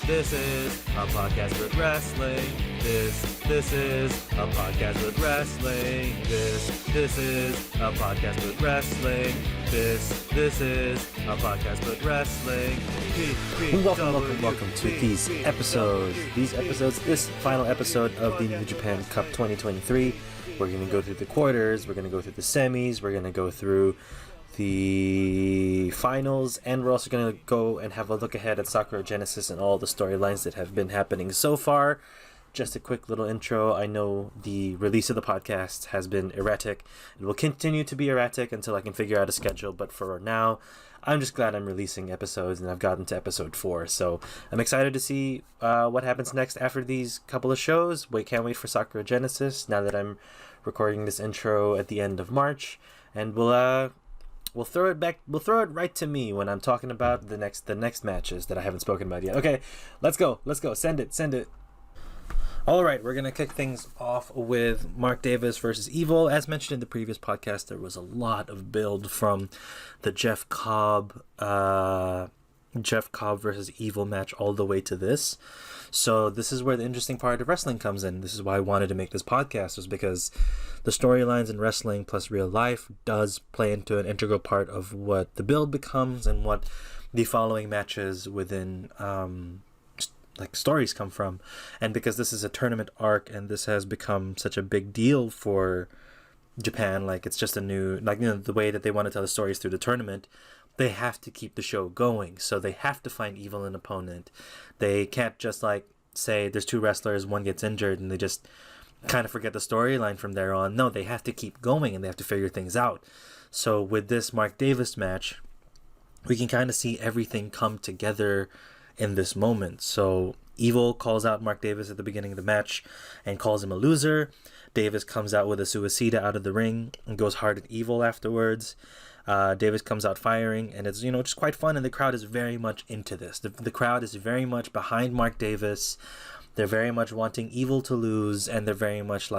This is a podcast with wrestling. This is a podcast with wrestling. This is a podcast with wrestling. This is a podcast with wrestling. Welcome to these episodes. This final episode of the New Japan Cup 2023. We're going to go through the quarters, we're going to go through the semis, we're going to go through the finals, and we're also going to go and have a look ahead at Sakura Genesis and all the storylines that have been happening so far. Just a quick little intro. I know the release of the podcast has been erratic. It will continue to be erratic until I can figure out a schedule, but for now, I'm just glad I'm releasing episodes, and I've gotten to episode 4. So I'm excited to see what happens next after these couple of shows. Can't wait for Sakura Genesis now that I'm recording this intro at the end of March, and we'll throw it back. We'll throw it right to me when I'm talking about the next matches that I haven't spoken about yet. Okay, let's go. Send it. All right, we're gonna kick things off with Mark Davis versus Evil. As mentioned in the previous podcast, there was a lot of build from the Jeff Cobb versus Evil match all the way to this. So this is where the interesting part of wrestling comes in. This is why I wanted to make this podcast, was because the storylines in wrestling plus real life does play into an integral part of what the build becomes and what the following matches within stories come from. And because this is a tournament arc and this has become such a big deal for Japan, it's just a new, the way that they want to tell the stories through the tournament, they have to keep the show going. So they have to find Evil an opponent. They can't just say there's two wrestlers, one gets injured, and they just kind of forget the storyline from there on. No, they have to keep going and they have to figure things out. So with this Mark Davis match, we can kind of see everything come together in this moment. So Evil calls out Mark Davis at the beginning of the match and calls him a loser. Davis comes out with a suicida out of the ring and goes hard at Evil afterwards. Davis comes out firing, and it's just quite fun, and the crowd is very much into this. The crowd is very much behind Mark Davis. They're very much wanting Evil to lose, and they're very much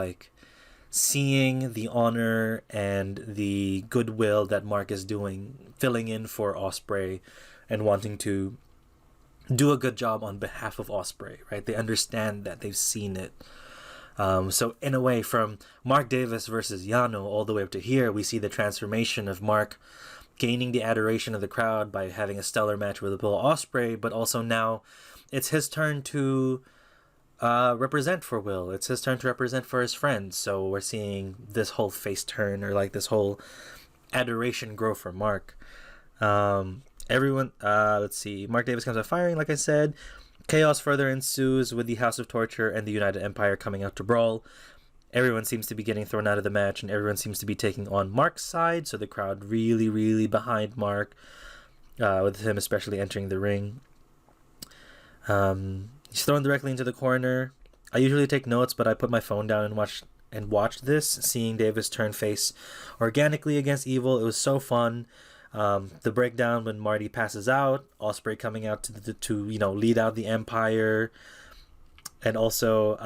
seeing the honor and the goodwill that Mark is doing, filling in for Ospreay and wanting to do a good job on behalf of Ospreay, right? They understand that, they've seen it. So in a way, from Mark Davis versus Yano all the way up to here, we see the transformation of Mark gaining the adoration of the crowd by having a stellar match with Will Ospreay, but also now it's his turn to represent for Will. It's his turn to represent for his friends. So we're seeing this whole face turn, or this whole adoration grow for Mark. Let's see. Mark Davis comes out firing, like I said. Chaos further ensues with the House of Torture and the United Empire coming out to brawl. Everyone seems to be getting thrown out of the match, and everyone seems to be taking on Mark's side. So the crowd really, really behind Mark, with him especially entering the ring. He's thrown directly into the corner. I usually take notes, but I put my phone down and watched this, seeing Davis turn face organically against Evil. It was so fun. The breakdown when Marty passes out, Ospreay coming out to lead out the Empire, and also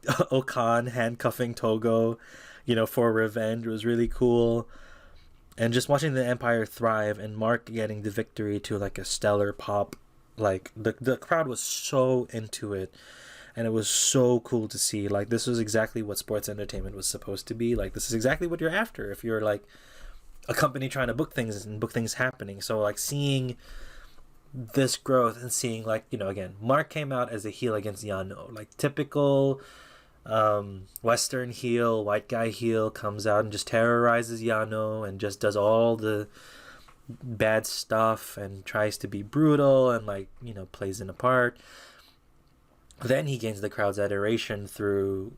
Okan handcuffing Togo, for revenge was really cool. And just watching the Empire thrive and Mark getting the victory to a stellar pop, the crowd was so into it, and it was so cool to see. This was exactly what sports entertainment was supposed to be. This is exactly what you're after if you're a company trying to book things happening. So seeing this growth and seeing again, Mark came out as a heel against Yano, typical Western heel, white guy heel, comes out and just terrorizes Yano and just does all the bad stuff and tries to be brutal and plays in a part. Then he gains the crowd's adoration through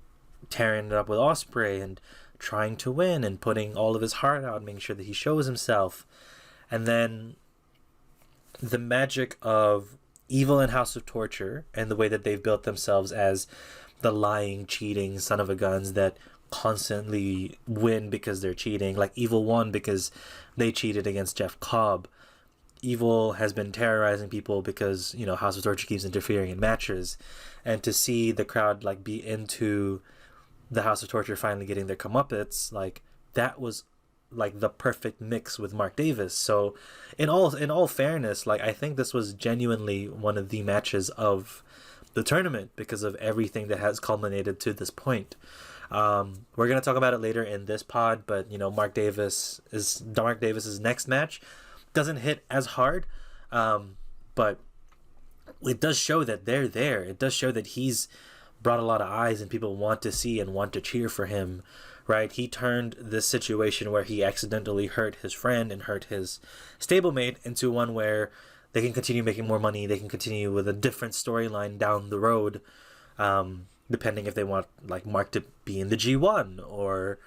tearing it up with Ospreay and trying to win and putting all of his heart out, making sure that he shows himself. And then the magic of Evil and House of Torture and the way that they've built themselves as the lying, cheating son of a guns that constantly win because they're cheating. Evil won because they cheated against Jeff Cobb. Evil has been terrorizing people because House of Torture keeps interfering in matches. And to see the crowd be into the House of Torture finally getting their comeuppance, that was like the perfect mix with Mark Davis. So in all fairness, like I think this was genuinely one of the matches of the tournament because of everything that has culminated to this point. We're gonna talk about it later in this pod, but Mark Davis's next match doesn't hit as hard, but it does show that they're there. It does show that he's brought a lot of eyes and people want to see and want to cheer for him, right? He turned this situation where he accidentally hurt his friend and hurt his stablemate into one where they can continue making more money. They can continue with a different storyline down the road, depending if they want like Mark to be in the G1 or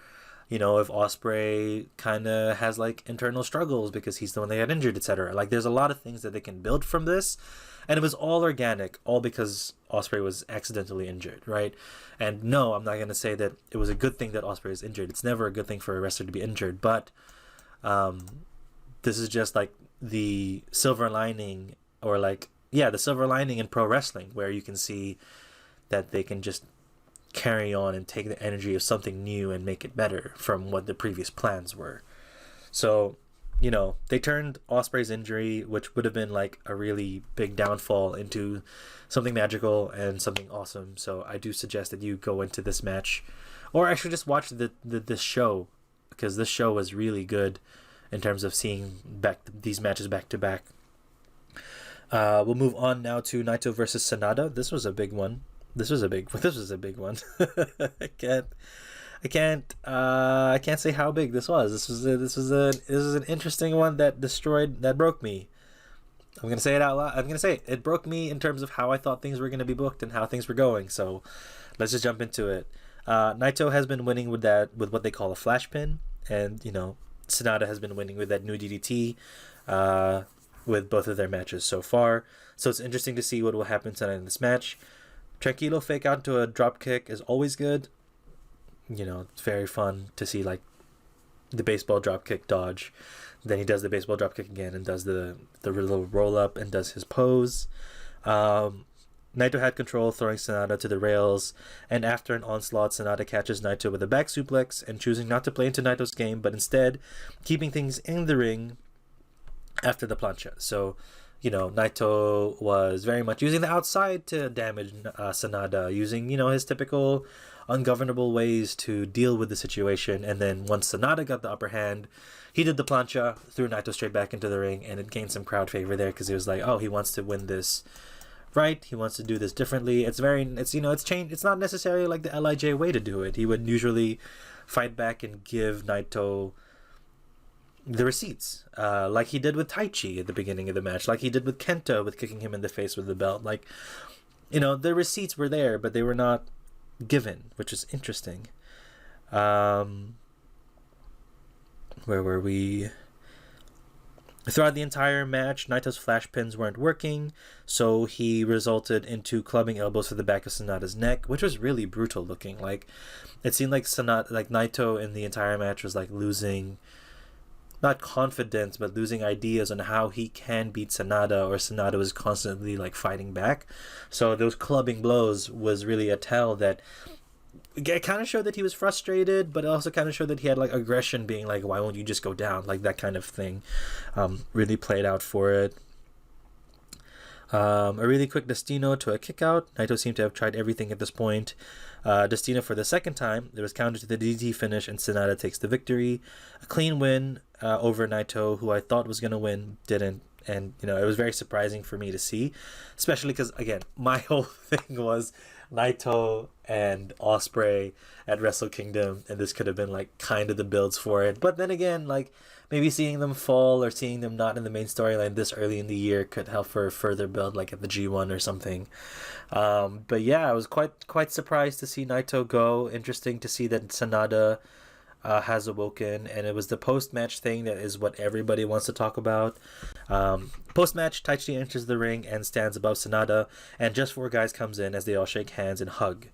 if Ospreay kind of has like internal struggles because he's the one they had injured, etc. Like there's a lot of things that they can build from this, and it was all organic, all because Ospreay was accidentally injured, right? And no, I'm not going to say that it was a good thing that Ospreay is injured. It's never a good thing for a wrestler to be injured, but this is just like the silver lining, or like the silver lining in pro wrestling, where you can see that they can just carry on and take the energy of something new and make it better from what the previous plans were. So they turned Ospreay's injury, which would have been like a really big downfall, into something magical and something awesome. So I do suggest that you go into this match, or actually just watch this show, because this show was really good in terms of seeing these matches back to back. We'll move on now to Naito versus Sanada. This was a big one. This was a big one. I can't say how big this was. This was an interesting one that broke me. I'm gonna say it out loud. I'm gonna say it broke me in terms of how I thought things were gonna be booked and how things were going. So let's just jump into it. Naito has been winning with what they call a flash pin, and Sanada has been winning with that new DDT with both of their matches so far. So it's interesting to see what will happen tonight in this match. Tranquilo fake out into a drop kick is always good. It's very fun to see like the baseball drop kick dodge. Then he does the baseball drop kick again and does the little roll up and does his pose. Naito had control, throwing Sanada to the rails, and after an onslaught, Sanada catches Naito with a back suplex and choosing not to play into Naito's game, but instead keeping things in the ring after the plancha. So Naito was very much using the outside to damage Sanada, using, his typical ungovernable ways to deal with the situation. And then once Sanada got the upper hand, he did the plancha, threw Naito straight back into the ring, and it gained some crowd favor there because he was like, oh, he wants to win this right. He wants to do this differently. It's changed. It's not necessarily like the LIJ way to do it. He would usually fight back and give Naito the receipts, like he did with Taichi at the beginning of the match, like he did with Kenta with kicking him in the face with the belt. Like, the receipts were there, but they were not given, which is interesting. Where were we? Throughout the entire match, Naito's flash pins weren't working, so he resulted into clubbing elbows to the back of Sanada's neck, which was really brutal looking. Like, it seemed like Naito in the entire match was like losing, not confidence, but losing ideas on how he can beat Sanada, or Sanada was constantly like fighting back. So those clubbing blows was really a tell that it kind of showed that he was frustrated, but it also kind of showed that he had like aggression, being like, why won't you just go down? Like that kind of thing really played out for it. A really quick Destino to a kick out. Naito seemed to have tried everything at this point. Destino for the second time. There was counter to the DDT finish, and Sanada takes the victory. A clean win over Naito, who I thought was going to win, didn't. And, it was very surprising for me to see, especially because, again, my whole thing was Naito and Ospreay at Wrestle Kingdom, and this could have been, like, kind of the builds for it. But then again, like, maybe seeing them fall or seeing them not in the main storyline this early in the year could help for a further build, like at the G1 or something. But yeah, I was quite surprised to see Naito go. Interesting to see that Sanada has awoken, and it was the post-match thing that is what everybody wants to talk about. Post-match, Taichi enters the ring and stands above Sanada, and Just Four Guys comes in as they all shake hands and hug.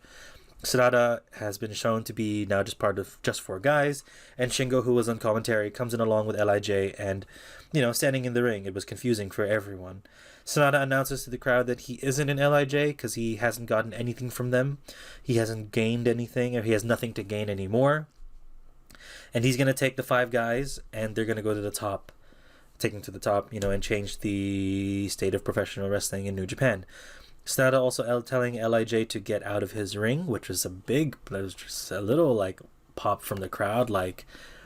Sanada has been shown to be now just part of Just Four Guys, and Shingo, who was on commentary, comes in along with LIJ and, standing in the ring. It was confusing for everyone. Sanada announces to the crowd that he isn't in LIJ because he hasn't gotten anything from them. He hasn't gained anything, or he has nothing to gain anymore. And he's going to take the 5 guys, and they're going to go to the top, take them to the top, and change the state of professional wrestling in New Japan. Sonata also telling LIJ to get out of his ring, which was just a little like pop from the crowd, like,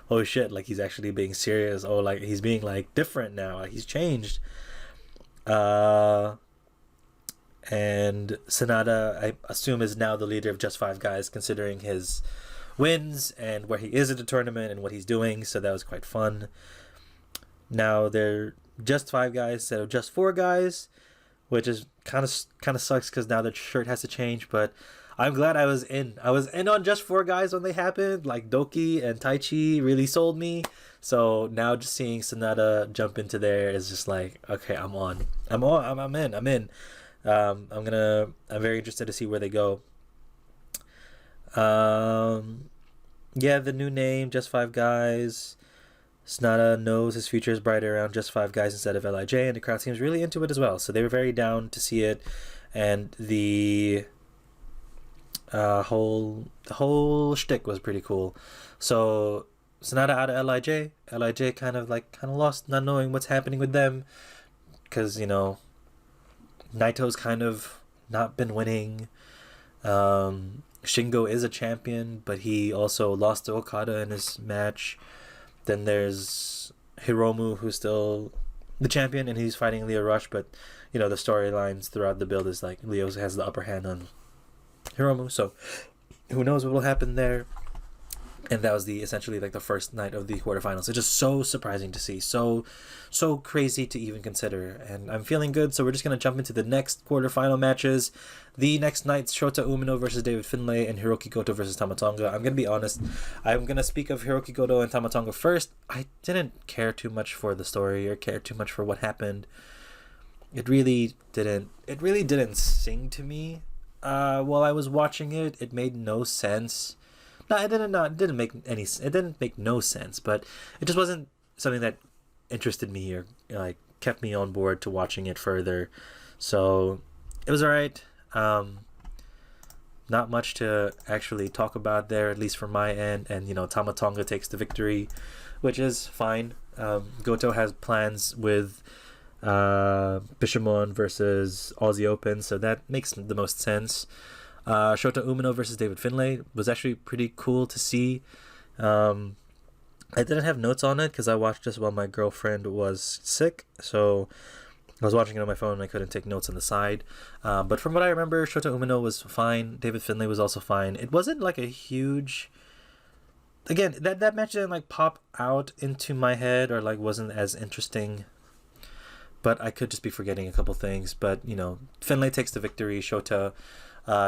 oh shit, like he's actually being serious. Oh, like he's being like different now, like he's changed. And Sonata, I assume, is now the leader of Just 5 Guys, considering his wins and where he is at the tournament and what he's doing. So that was quite fun. Now they're Just 5 Guys instead of Just 4 Guys, which is kind of sucks because now the shirt has to change. But I'm glad I was in. I was in on Just 4 Guys when they happened. Like Doki and Taichi really sold me. So now just seeing Sonata jump into there is just like, okay, I'm on. I'm in. I'm very interested to see where they go. Yeah, the new name, Just 5 Guys. Sonata knows his future is brighter around Just 5 Guys instead of LIJ, and the crowd seems really into it as well. So they were very down to see it, and the whole shtick was pretty cool. So Sonata out of LIJ. LIJ kind of lost, not knowing what's happening with them, because Naito's kind of not been winning. Shingo is a champion, but he also lost to Okada in his match. Then there's Hiromu, who's still the champion, and he's fighting Leo Rush, but the storylines throughout the build is like Leo has the upper hand on Hiromu, so who knows what will happen there. And that was essentially the first night of the quarterfinals. It's just so surprising to see, so crazy to even consider, and I'm feeling good. So we're just gonna jump into the next quarterfinal matches. The next night's Shota Umino versus David Finlay and Hiroki Goto versus Tama Tonga. I'm gonna be honest, I'm gonna speak of Hiroki Goto and Tama Tonga first. I didn't care too much for the story or care too much for what happened. It really didn't sing to me. While I was watching it, it made no sense. No, it didn't make no sense, but it just wasn't something that interested me or kept me on board to watching it further. So it was alright. Not much to actually talk about there, at least from my end. And Tama Tonga takes the victory, which is fine. Goto has plans with Bishamon versus Aussie Open, so that makes the most sense. Shota Umino versus David Finlay was actually pretty cool to see. I didn't have notes on it because I watched this while my girlfriend was sick, so I was watching it on my phone and I couldn't take notes on the side. But from what I remember, Shota Umino was fine. David Finlay was also fine. It wasn't like a huge... Again, that match didn't pop out into my head or wasn't as interesting. But I could just be forgetting a couple things. But, Finlay takes the victory. Shota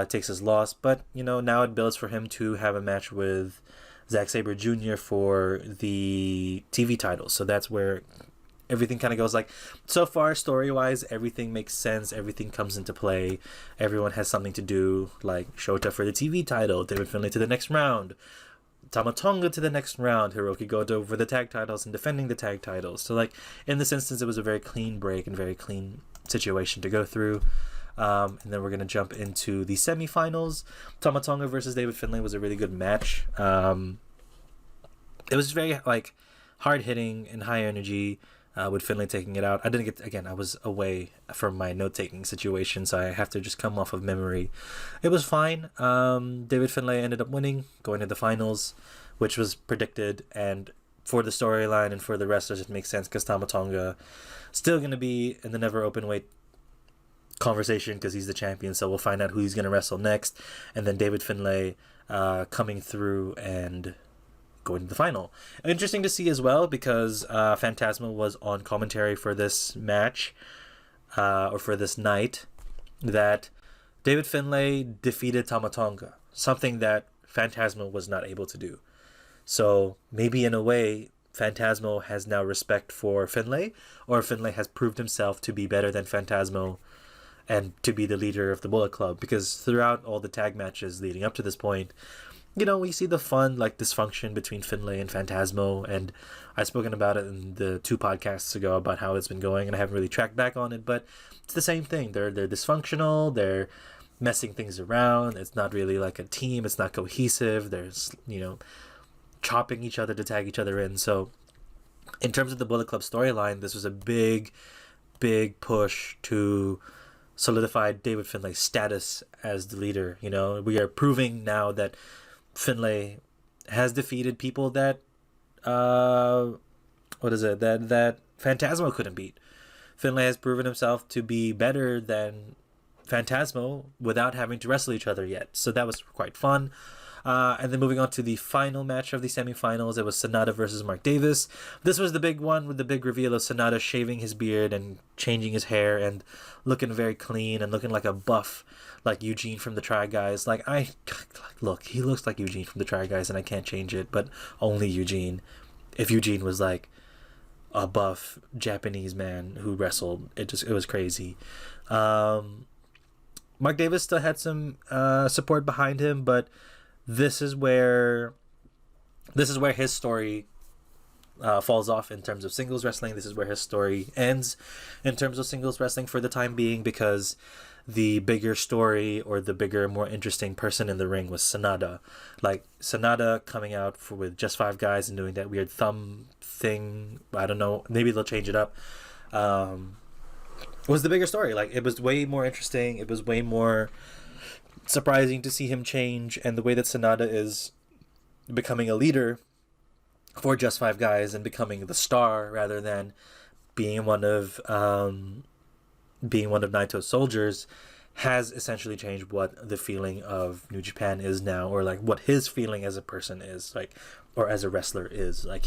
takes his loss. But, now it builds for him to have a match with Zack Sabre Jr. for the TV title. So that's where everything kind of goes. So far, story-wise, everything makes sense. Everything comes into play. Everyone has something to do. Shota for the TV title. David Finlay to the next round. Tama Tonga to the next round, Hiroki Goto for the tag titles and defending the tag titles. So, in this instance, it was a very clean break and very clean situation to go through. And then we're going to jump into the semifinals. Tama Tonga versus David Finlay was a really good match. It was very, hard-hitting and high energy, with Finlay taking it out. I was away from my note-taking situation, so I have to just come off of memory. It was fine. David Finlay ended up winning, going to the finals, which was predicted, and for the storyline and for the wrestlers, it makes sense because Tama Tonga still going to be in the never open weight conversation because he's the champion, so we'll find out who he's going to wrestle next, and then David Finlay coming through and going to the final. Interesting to see as well because Phantasma was on commentary for this match, or for this night, that David Finlay defeated Tama Tonga, something that Phantasma was not able to do. So maybe in a way, Phantasmo has now respect for Finlay, or Finlay has proved himself to be better than Phantasmo and to be the leader of the Bullet Club, because throughout all the tag matches leading up to this point, we see the fun, dysfunction between Finlay and Phantasmo, and I've spoken about it in the 2 podcasts ago about how it's been going, and I haven't really tracked back on it, but it's the same thing. They're dysfunctional, they're messing things around, it's not really like a team, it's not cohesive, there's, chopping each other to tag each other in. So in terms of the Bullet Club storyline, this was a big push to solidify David Finlay's status as the leader. You know, we are proving now that Finlay has defeated people that that Phantasmo couldn't beat. Finlay has proven himself to be better than Phantasmo without having to wrestle each other yet. So that was quite fun. And then moving on to the final match of the semifinals, it was Sanada versus Mark Davis. This was the big one with the big reveal of Sanada shaving his beard and changing his hair and looking very clean and looking like a buff, like Eugene from the Try Guys. Look, he looks like Eugene from the Try Guys, and I can't change it, but only Eugene. If Eugene was like a buff Japanese man who wrestled, it was crazy. Mark Davis still had some support behind him, but this is where his story falls off in terms of singles wrestling. This is where his story ends in terms of singles wrestling for the time being, because the bigger story or the bigger, more interesting person in the ring was Sanada. Like Sanada coming out with just 5 guys and doing that weird thumb thing. I don't know. Maybe they'll change it up. Was the bigger story. Like, it was way more interesting. It was way more surprising to see him change, and the way that Sanada is becoming a leader for just 5 guys and becoming the star rather than being one of Naito's soldiers has essentially changed what the feeling of New Japan is now, or like what his feeling as a person is, like, or as a wrestler is. Like,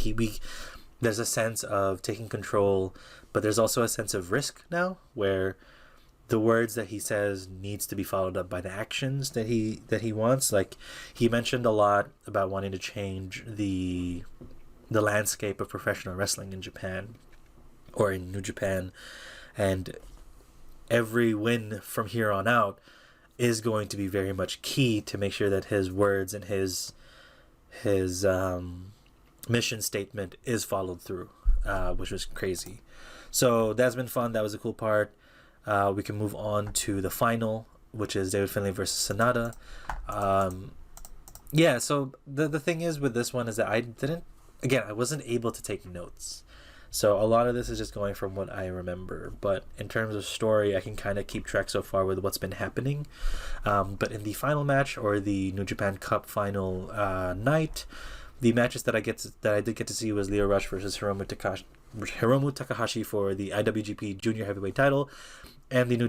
there's a sense of taking control, but there's also a sense of risk now, where the words that he says needs to be followed up by the actions that he wants. Like, he mentioned a lot about wanting to change the landscape of professional wrestling in Japan, or in New Japan, and every win from here on out is going to be very much key to make sure that his words and his mission statement is followed through, which was crazy. So that's been fun. That was a cool part. We can move on to the final, which is David Finlay versus Sanada. So the thing is with this one is that I wasn't able to take notes. So a lot of this is just going from what I remember. But in terms of story, I can kind of keep track so far with what's been happening. But in the final match, or the New Japan Cup final night, the matches that I did get to see was Lio Rush versus Hiromu Takahashi for the IWGP Junior Heavyweight title, and the New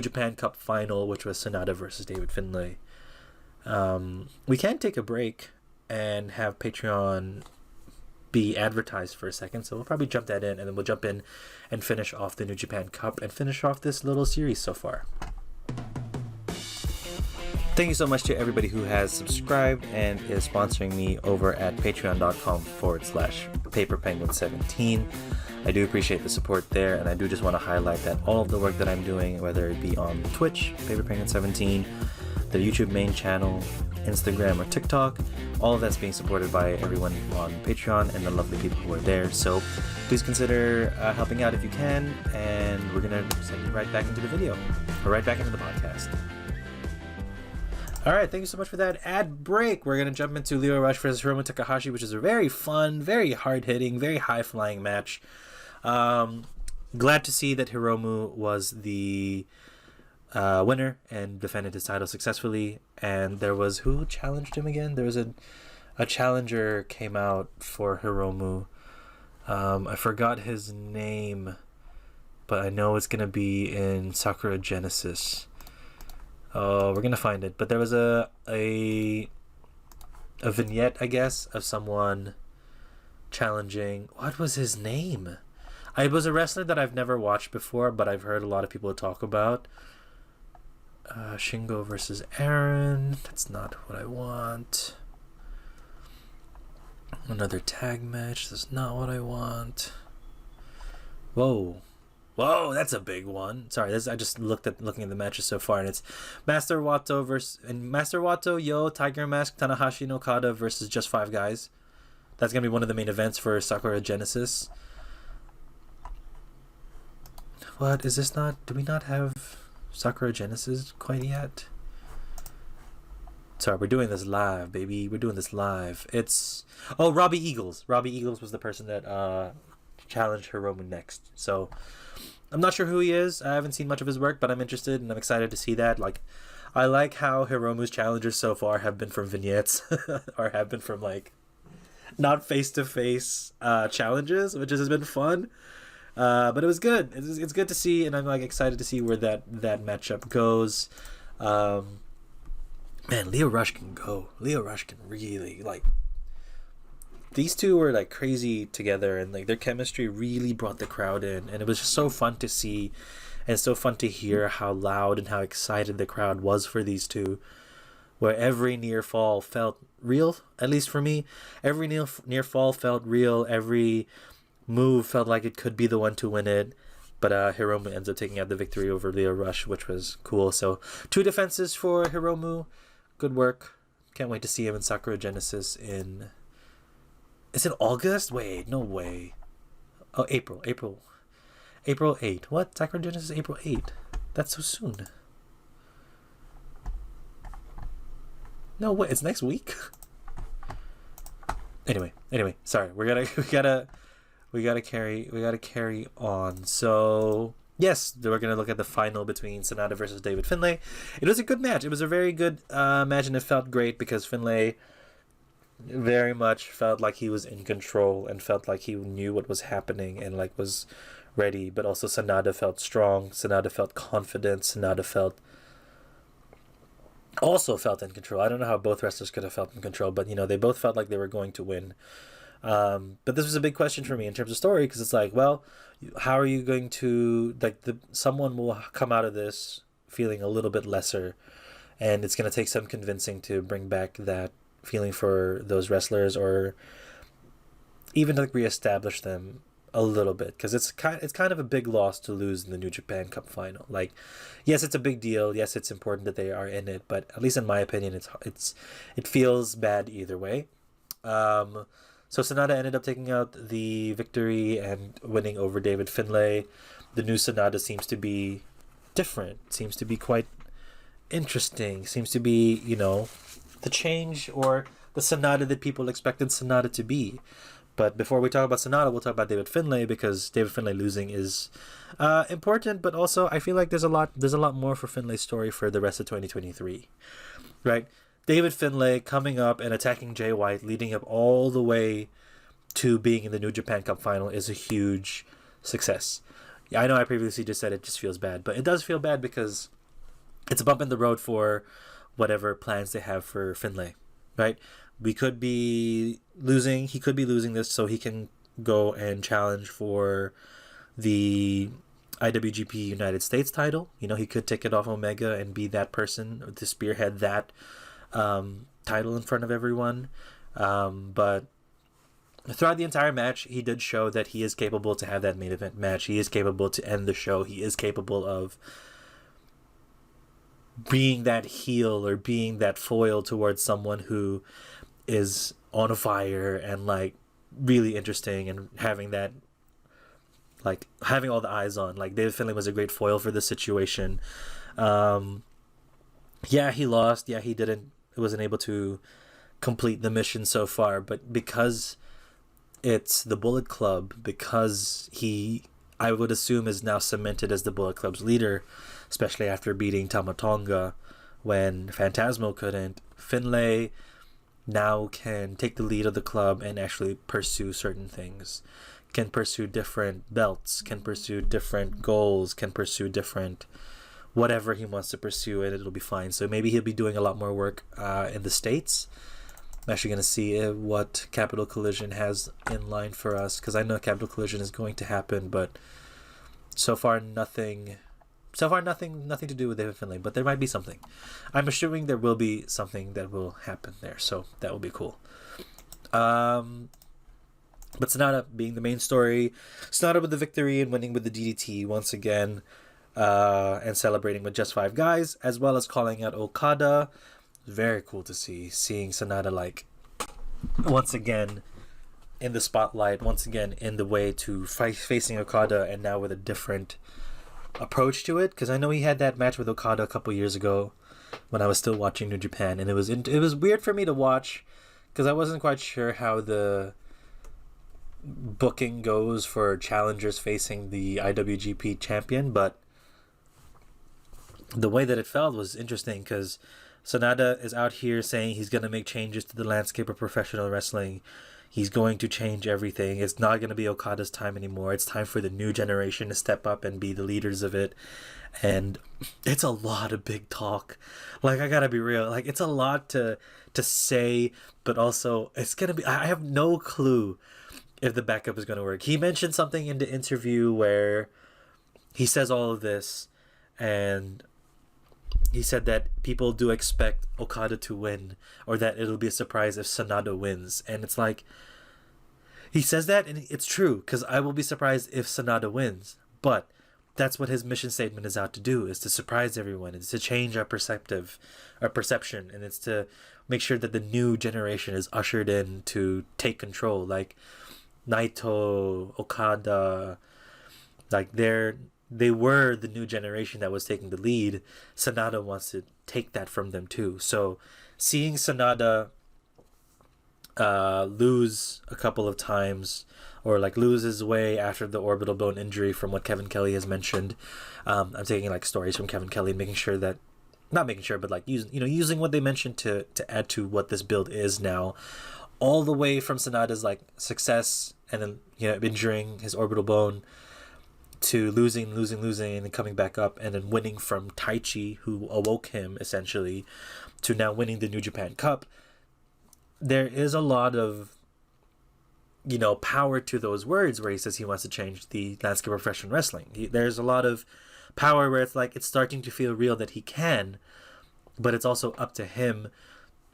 Japan Cup final, which was Sanada versus David Finlay. We can take a break and have Patreon be advertised for a second, so we'll probably jump that in, and then we'll jump in and finish off the New Japan Cup and finish off this little series so far. Thank you so much to everybody who has subscribed and is sponsoring me over at patreon.com/paperpenguin17. I do appreciate the support there, and I do just want to highlight that all of the work that I'm doing, whether it be on Twitch, paperpenguin17, the YouTube main channel, Instagram, or TikTok, all of that's being supported by everyone on Patreon and the lovely people who are there. So please consider helping out if you can, and we're going to send you right back into the video, or right back into the podcast. Alright, thank you so much for that ad break. We're going to jump into Lio Rush versus Hiromu Takahashi, which is a very fun, very hard-hitting, very high-flying match. Glad to see that Hiromu was the winner and defended his title successfully. And there was, who challenged him again? There was a challenger came out for Hiromu. I forgot his name, but I know it's going to be in Sakura Genesis. Oh, we're gonna find it. But there was a vignette, I guess, of someone challenging. What was his name? It was a wrestler that I've never watched before, but I've heard a lot of people talk about. Shingo versus Aaron. That's not what I want. Another tag match. That's not what I want. Whoa, that's a big one. Sorry, I just looking at the matches so far, and it's Master Wato, Yo, Tiger Mask, Tanahashi and Okada versus just 5 guys. That's gonna be one of the main events for Sakura Genesis. What is this? Do we not have Sakura Genesis quite yet? Sorry, we're doing this live, baby. We're doing this live. It's Robbie Eagles. Robbie Eagles was the person that challenged Hiromu next. So I'm not sure who he is. I haven't seen much of his work, but I'm interested and I'm excited to see that. Like, I like how Hiromu's challenges so far have been from vignettes or have been from like not face to face challenges, which has been fun. But it was good. It's good to see, and I'm like excited to see where that matchup goes. Man, Leo Rush can go. Leo Rush can really like. These two were like crazy together, and like their chemistry really brought the crowd in, and it was just so fun to see, and so fun to hear how loud and how excited the crowd was for these two. Where every near fall felt real, at least for me. Every near fall felt real. Every move felt like it could be the one to win it. But Hiromu ends up taking out the victory over Leo Rush, which was cool. So 2 defenses for Hiromu. Good work. Can't wait to see him in Sakura Genesis in... Is it August? Wait, no way. Oh, April 8. What? Sakura Genesis April 8. That's so soon. No way, it's next week? Anyway, sorry. We gotta carry on. So yes, we're gonna look at the final between Sanada versus David Finlay. It was a good match. It was a very good match, and it felt great because Finlay very much felt like he was in control and felt like he knew what was happening and like was ready. But also Sanada felt strong. Sanada felt confident. Sanada also felt in control. I don't know how both wrestlers could have felt in control, but they both felt like they were going to win. But this was a big question for me in terms of story, because it's like, well, how are you going to someone will come out of this feeling a little bit lesser, and it's going to take some convincing to bring back that feeling for those wrestlers, or even to reestablish them a little bit, because it's kind of a big loss to lose in the New Japan Cup final. Like, yes, it's a big deal. Yes, it's important that they are in it, but at least in my opinion, it feels bad either way. So Sanada ended up taking out the victory and winning over David Finlay. The new Sanada seems to be different. Seems to be quite interesting. Seems to be the change, or the Sanada that people expected Sanada to be. But before we talk about Sanada, we'll talk about David Finlay, because David Finlay losing is important, but also I feel like there's a lot more for Finlay's story for the rest of 2023, right? David Finlay coming up and attacking Jay White, leading up all the way to being in the New Japan Cup final, is a huge success. Yeah, I know I previously just said it just feels bad, but it does feel bad because it's a bump in the road for whatever plans they have for Finlay, right? He could be losing this so he can go and challenge for the IWGP United States title. He could take it off Omega and be that person to spearhead that title in front of everyone. But throughout the entire match, he did show that he is capable to have that main event match. He is capable to end the show. He is capable of being that heel or being that foil towards someone who is on fire and like really interesting, and having all the eyes on. Like, David Finlay was a great foil for this situation. Yeah, he lost. Yeah, he wasn't able to complete the mission so far, but because it's the Bullet Club, because I would assume, is now cemented as the Bullet Club's leader, especially after beating Tama Tonga when Phantasmo couldn't, Finlay now can take the lead of the club and actually pursue certain things, can pursue different belts, can pursue different goals, can pursue different whatever he wants to pursue, and it'll be fine. So maybe he'll be doing a lot more work in the States. I'm actually going to see what Capital Collision has in line for us, because I know Capital Collision is going to happen, but so far nothing to do with David Finlay, but there might be something. I'm assuming there will be something that will happen there, so that will be cool. But Sanada being the main story, Sanada with the victory and winning with the DDT once again, and celebrating with just 5 guys, as well as calling out Okada. Very cool to seeing Sanada like once again in the spotlight, once again in the way to facing Okada, and now with a different approach to it, because I know he had that match with Okada a couple years ago when I was still watching New Japan, and it was weird for me to watch because I wasn't quite sure how the booking goes for challengers facing the IWGP champion, but the way that it felt was interesting because Sanada is out here saying he's going to make changes to the landscape of professional wrestling. He's going to change everything. It's not going to be Okada's time anymore. It's time for the new generation to step up and be the leaders of it. And it's a lot of big talk. Like, I gotta be real. Like, it's a lot to say, but also it's gonna be. I have no clue if the backup is gonna work. He mentioned something in the interview where he says all of this, and he said that people do expect Okada to win, or that it'll be a surprise if Sanada wins. And it's like, he says that, and it's true, because I will be surprised if Sanada wins. But that's what his mission statement is out to do, is to surprise everyone. It's to change our perception, and it's to make sure that the new generation is ushered in to take control. Like Naito, Okada, like they were the new generation that was taking the lead. Sanada wants to take that from them too. So seeing Sanada lose a couple of times, or like lose his way after the orbital bone injury, from what Kevin Kelly has mentioned. I'm taking like stories from Kevin Kelly and making sure that, not making sure, but like using what they mentioned to add to what this build is now, all the way from Sanada's like success and then injuring his orbital bone to losing, and then coming back up and then winning from Taichi, who awoke him essentially, to now winning the New Japan Cup. There is a lot of power to those words where he says he wants to change the landscape of professional wrestling. There's a lot of power where it's like, it's starting to feel real that he can, but it's also up to him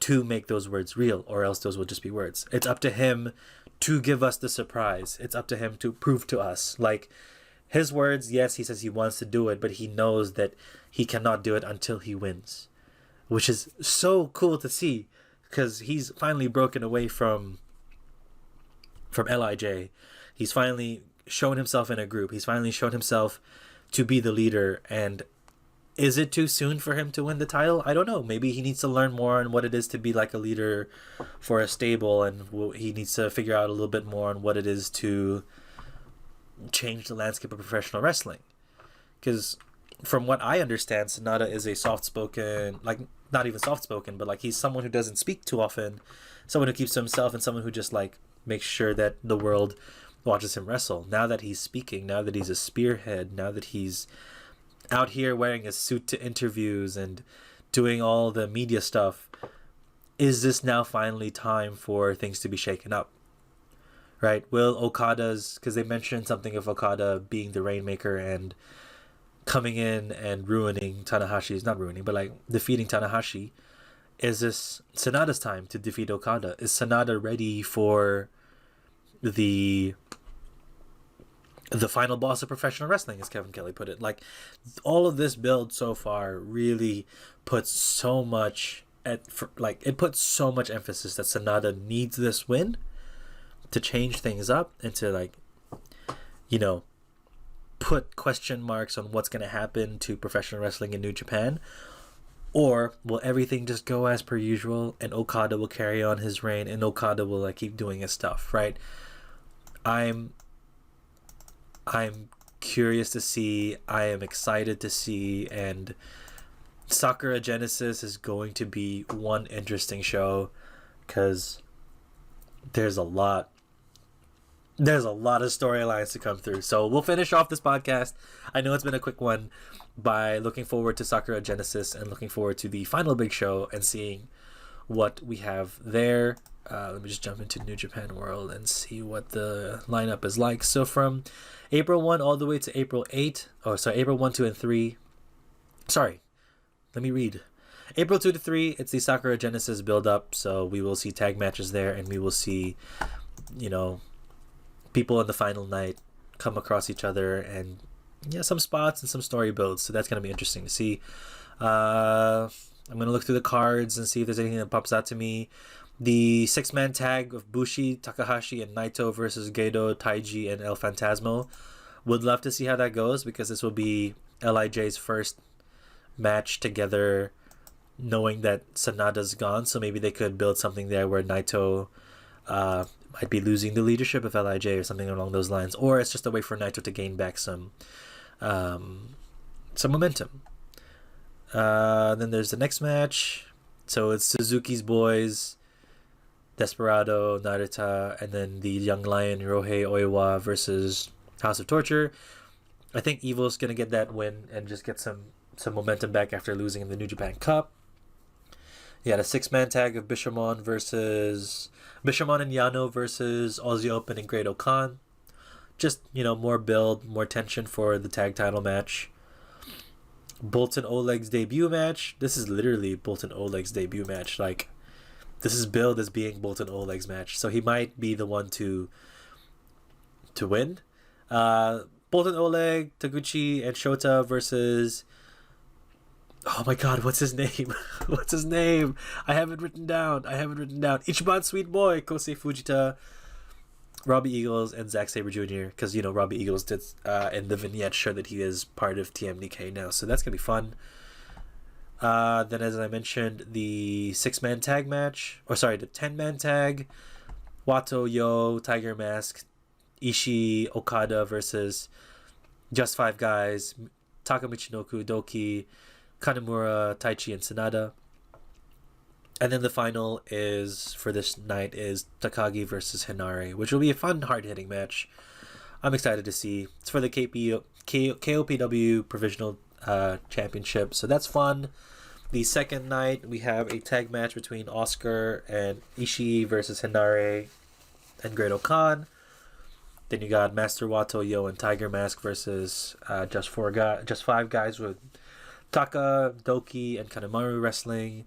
to make those words real, or else those will just be words. It's up to him to give us the surprise. It's up to him to prove to us. Like, his words, yes, he says he wants to do it, but he knows that he cannot do it until he wins, which is so cool to see, because he's finally broken away from LIJ. He's finally shown himself in a group. He's finally shown himself to be the leader. And is it too soon for him to win the title? I don't know. Maybe he needs to learn more on what it is to be like a leader for a stable, and he needs to figure out a little bit more on what it is to change the landscape of professional wrestling. Because from what I understand, Sanada is a soft-spoken, like, not even soft-spoken, but like, he's someone who doesn't speak too often, someone who keeps to himself, and someone who just like makes sure that the world watches him wrestle. Now that he's speaking, now that he's a spearhead, now that he's out here wearing a suit to interviews and doing all the media stuff, is this now finally time for things to be shaken up? Right? Will Okada's, because they mentioned something of Okada being the Rainmaker and coming in and ruining Tanahashi's, not ruining, but like defeating Tanahashi. Is this Sanada's time to defeat Okada? Is Sanada ready for the final boss of professional wrestling, as Kevin Kelly put it? Like, all of this build so far really puts so much it puts so much emphasis that Sanada needs this win to change things up and to like put question marks on what's going to happen to professional wrestling in New Japan. Or will everything just go as per usual, and Okada will carry on his reign, and Okada will like keep doing his stuff, right? I'm curious to see. I am excited to see, and Sakura Genesis is going to be one interesting show, because there's a lot of storylines to come through. So we'll finish off this podcast. I know it's been a quick one, by looking forward to Sakura Genesis and looking forward to the final big show and seeing what we have there. Let me just jump into New Japan World and see what the lineup is like. So from April 1 all the way to April 8, April 1, 2, and 3. Sorry, let me read. April 2 to 3, it's the Sakura Genesis build-up, so we will see tag matches there, and we will see, people on the final night come across each other, and some spots and some story builds, so that's going to be interesting to see. I'm going to look through the cards and see if there's anything that pops out to me. The 6-man tag of Bushi, Takahashi, and Naito versus Gedo, Taiji, and El Phantasmo. Would love to see how that goes, because this will be LIJ's first match together, knowing that Sanada's gone, so maybe they could build something there where Naito might be losing the leadership of LIJ or something along those lines, or it's just a way for Naito to gain back some momentum. Then there's the next match. So it's Suzuki's boys, Desperado, Narita, and then the Young Lion, Ryohei Oiwa versus House of Torture. I think Evil's going to get that win and just get some momentum back after losing in the New Japan Cup. You had a 6-man tag of Bishamon and Yano versus Aussie Open and Great Okan. Just, more build, more tension for the tag title match. Bolton Oleg's debut match. This is literally Bolton Oleg's debut match. Like, this is billed as being Bolton Oleg's match, so he might be the one to win. Bolton Oleg, Taguchi, and Shota versus... Oh my god, what's his name? What's his name? I have it written down. Ichiban Sweet Boy, Kosei Fujita, Robbie Eagles, and Zack Sabre Jr. Because, Robbie Eagles did in the vignette show that he is part of TMDK now. So that's going to be fun. Then, as I mentioned, the 6-man tag match. The 10-man tag. Wato, Yo, Tiger Mask, Ishii, Okada versus Just 5 Guys, Taka Michinoku, Doki, Kanemura, Taichi, and Sanada. And then the final for this night is Takagi versus Hinare, which will be a fun, hard-hitting match. I'm excited to see. It's for the KOPW Provisional Championship, so that's fun. The second night, we have a tag match between Oscar and Ishii versus Hinare and Great Okan. Then you got Master Wato, Yo, and Tiger Mask versus Just 5 Guys with Taka, Doki, and Kanemaru wrestling.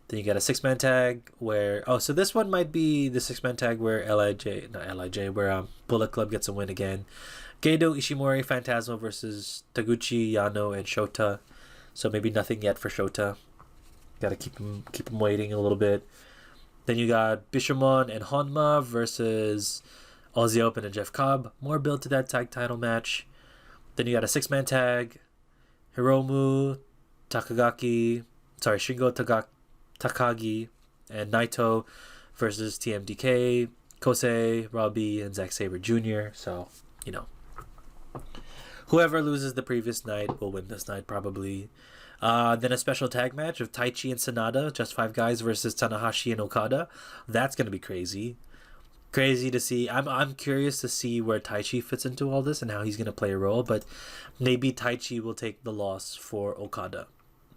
Then you got a 6-man tag where... Oh, so this one might be the 6-man tag where where Bullet Club gets a win again. Gedo, Ishimori, Phantasmo versus Taguchi, Yano, and Shota. So maybe nothing yet for Shota. Got to keep him waiting a little bit. Then you got Bishamon and Honma versus Aussie Open and Jeff Cobb. More build to that tag title match. Then you got a 6-man tag. Hiromu, Shingo Takagi, and Naito versus TMDK, Kosei, Robbie, and Zack Sabre Jr. So, whoever loses the previous night will win this night probably. Then a special tag match of Taichi and Sanada, Just 5 Guys versus Tanahashi and Okada. That's going to be crazy. Crazy to see. I'm curious to see where Taichi fits into all this and how he's going to play a role, but maybe Taichi will take the loss for Okada.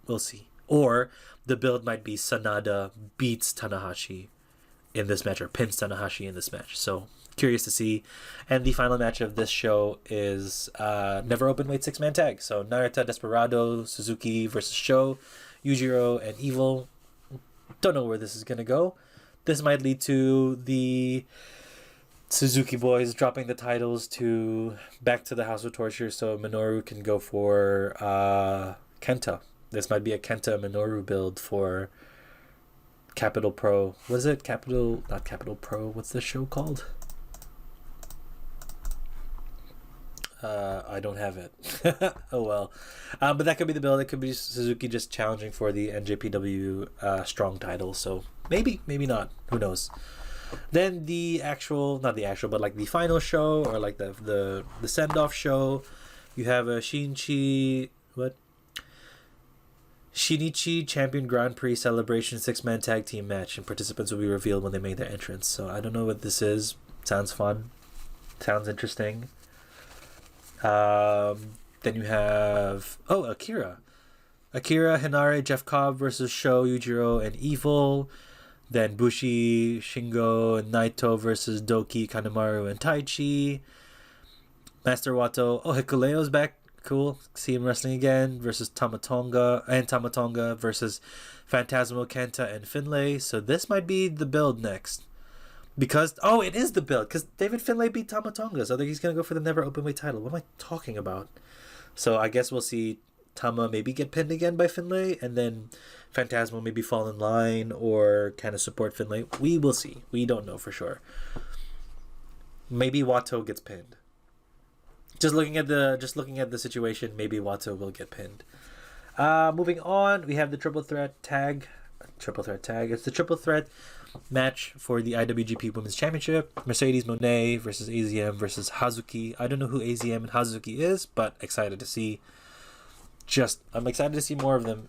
We'll see. Or the build might be Sanada beats Tanahashi in this match or pins Tanahashi in this match. So curious to see. And the final match of this show is never open weight 6-man tag. So Narita, Desperado, Suzuki versus Sho, Yujiro, and Evil. Don't know where this is going to go. This might lead to the Suzuki boys dropping the titles back to the House of Torture so Minoru can go for Kenta. This might be a Kenta Minoru build for Capital Pro. What is it? Not Capital Pro. What's this show called? I don't have it. Oh well. But that could be the build. It could be Suzuki just challenging for the NJPW strong title. So maybe not. Who knows? Then the final show or like the send off show, you have a Shinichi Champion Grand Prix Celebration 6-man tag team match, and participants will be revealed when they make their entrance. So I don't know what this is. Sounds fun. Sounds interesting. Then you have Akira, Hinare, Jeff Cobb versus Sho, Yujiro, and Evil. Then Bushi, Shingo, and Naito versus Doki, Kanemaru, and Taichi. Master Wato. Hikuleo's back. Cool. See him wrestling again versus Tamatonga versus Phantasmo, Kenta, and Finlay. So this might be the build next. Because, it is the build. Because David Finlay beat Tamatonga. So I think he's going to go for the never openweight title. What am I talking about? So I guess we'll see Tama maybe get pinned again by Finlay. And then Phantasmo maybe fall in line or kind of support Finlay. We will see. We don't know for sure. Maybe Wato gets pinned. Just looking at the situation, maybe Wato will get pinned. Moving on, we have the triple threat tag. It's the triple threat match for the IWGP Women's Championship. Mercedes Moné versus AZM versus Hazuki. I don't know who AZM and Hazuki is, but excited to see. I'm excited to see more of them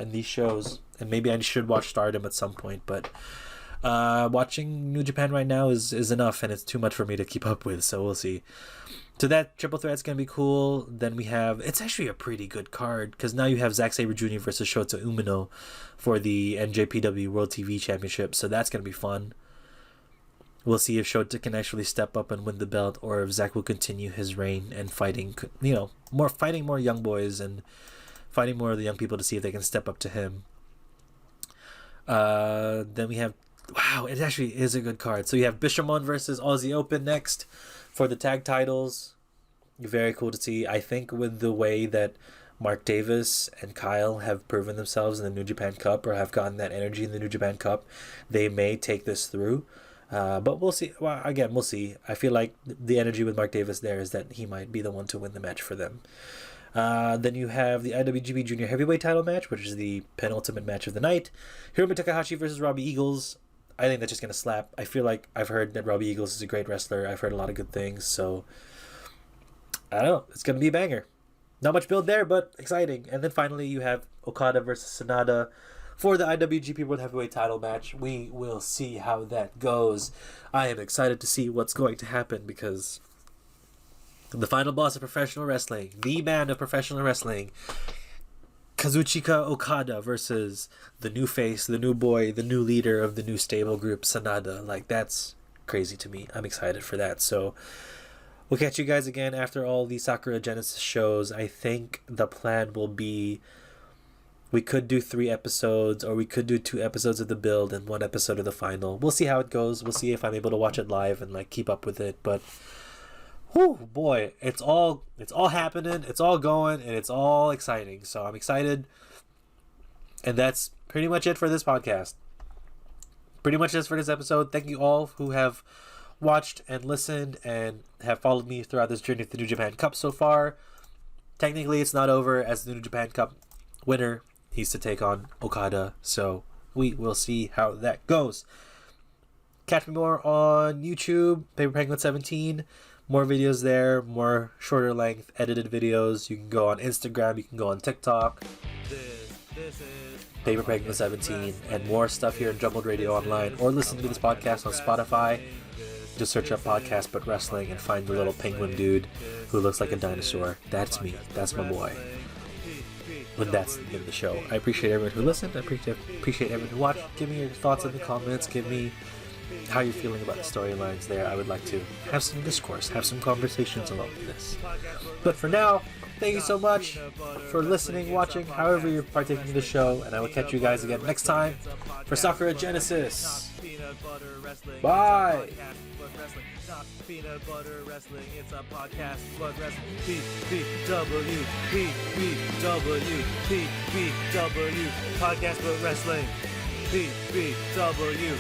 in these shows, and maybe I should watch Stardom at some point. But watching New Japan right now is enough, and it's too much for me to keep up with. So we'll see. So that triple threat's gonna be cool. Then we have, it's actually a pretty good card because now you have Zack Sabre Jr. versus Shota Umino for the NJPW World TV Championship. So that's gonna be fun. We'll see if Shota can actually step up and win the belt, or if Zack will continue his reign and fighting more young boys and fighting more of the young people to see if they can step up to him. Then we have, wow, it actually is a good card. So you have Bishamon versus Aussie Open next for the tag titles. Very cool to see. I think with the way that Mark Davis and Kyle have proven themselves in the New Japan Cup, or have gotten that energy in the New Japan Cup, they may take this through. But we'll see. Well, again, we'll see. I feel like the energy with Mark Davis there is that he might be the one to win the match for them. Then you have the IWGP Junior Heavyweight title match, which is the penultimate match of the night. Hiromu Takahashi versus Robbie Eagles. I think that's just going to slap. I feel like I've heard that Robbie Eagles is a great wrestler. I've heard a lot of good things. So, I don't know. It's going to be a banger. Not much build there, but exciting. And then finally, you have Okada versus Sanada for the IWGP World Heavyweight title match. We will see how that goes. I am excited to see what's going to happen because the final boss of professional wrestling, the man of professional wrestling, Kazuchika Okada versus the new face, the new boy, the new leader of the new stable group, Sanada. Like, that's crazy to me. I'm excited for that. So we'll catch you guys again after all the Sakura Genesis shows. I think the plan will be, we could do 3 episodes, or we could do 2 episodes of the build and 1 episode of the final. We'll see how it goes. We'll see if I'm able to watch it live and like keep up with it. But whew, boy, it's all happening, it's all going, and it's all exciting. So I'm excited. And that's pretty much it for this podcast. Pretty much this for this episode. Thank you all who have watched and listened and have followed me throughout this journey of the New Japan Cup so far. Technically, it's not over, as the New Japan Cup winner needs to take on Okada. So we will see how that goes. Catch me more on YouTube, Paper Penguin 17. More videos there, more shorter length edited videos. You can go on Instagram, you can go on TikTok. This is Paper Penguin 17, and more stuff here in Jumbled Radio Online, or listen to this podcast on Spotify. Just search up Podcast But Wrestling and find the little penguin dude who looks like a dinosaur. That's me. That's my boy. When that's the end of the show. I appreciate everyone who listened. I appreciate everyone who watched. Give me your thoughts in the comments. Give me how you're feeling about the storylines there. I would like to have some discourse, have some conversations along this. But for now, thank you so much for listening, watching, however you're partaking in the show, and I will catch you guys again next time for Sakura Genesis. Bye! Peanut butter wrestling, it's a podcast, but wrestling. PPW, podcast, but wrestling. PPW,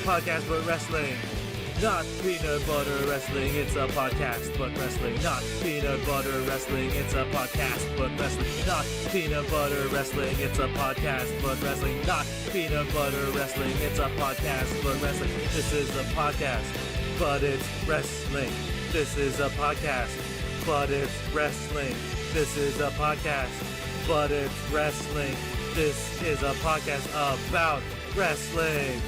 podcast, but wrestling. Not peanut butter wrestling, it's a podcast, but wrestling. Not peanut butter wrestling, it's a podcast, but wrestling. Not peanut butter wrestling, it's a podcast, but wrestling. Not peanut butter wrestling, it's a podcast, but wrestling. This is a podcast, but it's wrestling. This is a podcast, but it's wrestling. This is a podcast, but it's wrestling. This is a podcast about wrestling.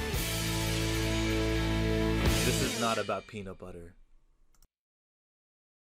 This is not about peanut butter.